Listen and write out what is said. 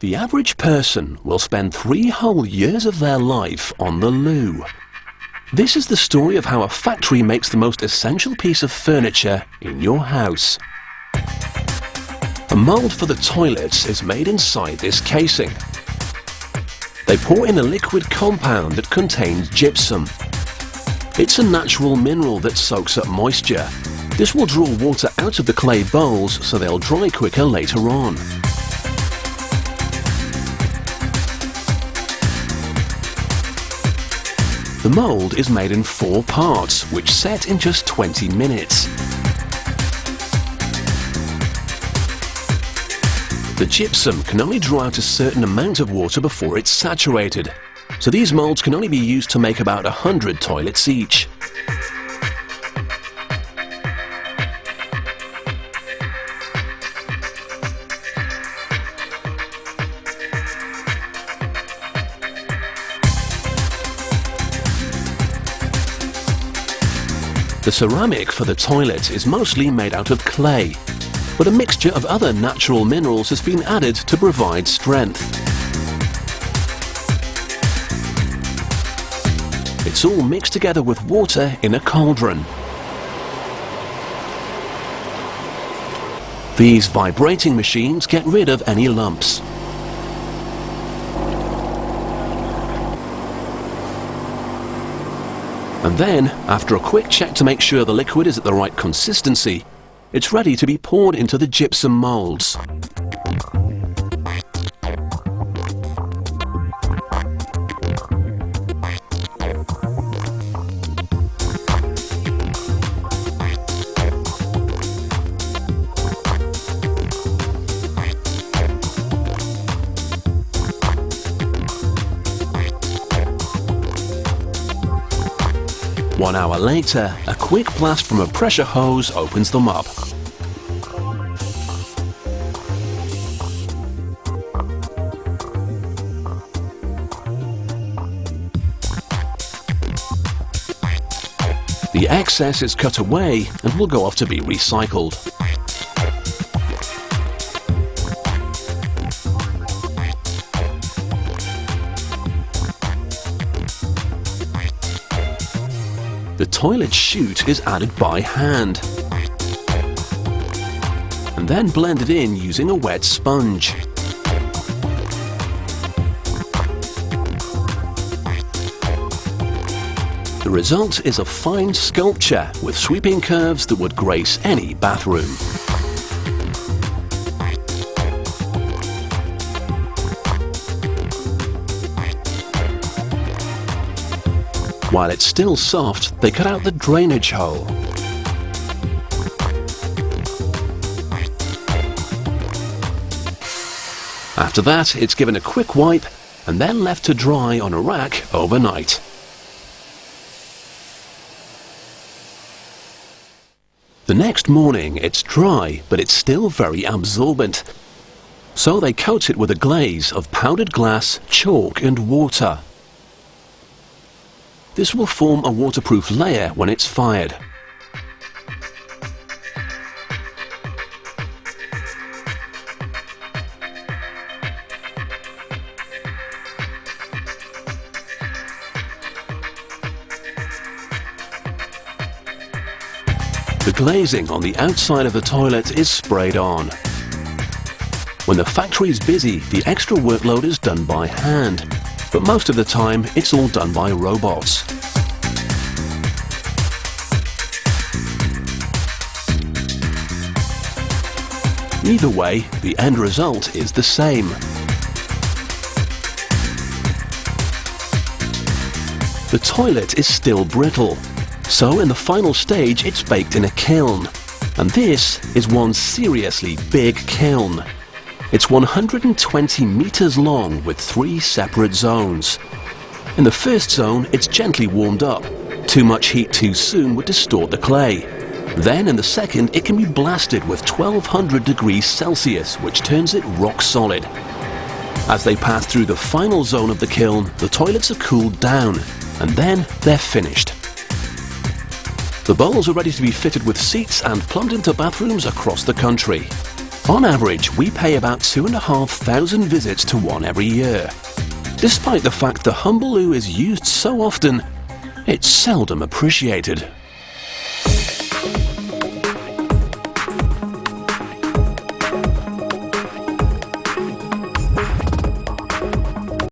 The average person will spend 3 whole years of their life on the loo. This is the story of how a factory makes the most essential piece of furniture in your house. A mould for the toilets is made inside this casing. They pour in a liquid compound that contains gypsum. It's a natural mineral that soaks up moisture. This will draw water out of the clay bowls so they'll dry quicker later on. The mould is made in 4 parts, which set in just 20 minutes. The gypsum can only draw out a certain amount of water before it's saturated, so these moulds can only be used to make about 100 toilets each. The ceramic for the toilet is mostly made out of clay, but a mixture of other natural minerals has been added to provide strength. It's all mixed together with water in a cauldron. These vibrating machines get rid of any lumps. And then, after a quick check to make sure the liquid is at the right consistency, it's ready to be poured into the gypsum moulds. One hour later, a quick blast from a pressure hose opens them up. The excess is cut away and will go off to be recycled. The toilet chute is added by hand and then blended in using a wet sponge. The result is a fine sculpture with sweeping curves that would grace any bathroom. While it's still soft, they cut out the drainage hole. After that, it's given a quick wipe and then left to dry on a rack overnight. The next morning, it's dry, but it's still very absorbent. So they coat it with a glaze of powdered glass, chalk and water. This will form a waterproof layer when it's fired. The glazing on the outside of the toilet is sprayed on. When the factory is busy, the extra workload is done by hand. But most of the time, it's all done by robots. Either way, the end result is the same. The toilet is still brittle, so in the final stage it's baked in a kiln. And this is one seriously big kiln. It's 120 meters long with 3 separate zones. In the first zone, it's gently warmed up. Too much heat too soon would distort the clay. Then in the second, it can be blasted with 1200 degrees Celsius, which turns it rock solid. As they pass through the final zone of the kiln, the toilets are cooled down, and then they're finished. The bowls are ready to be fitted with seats and plumbed into bathrooms across the country. On average, we pay about 2,500 visits to one every year. Despite the fact the humble loo is used so often, it's seldom appreciated.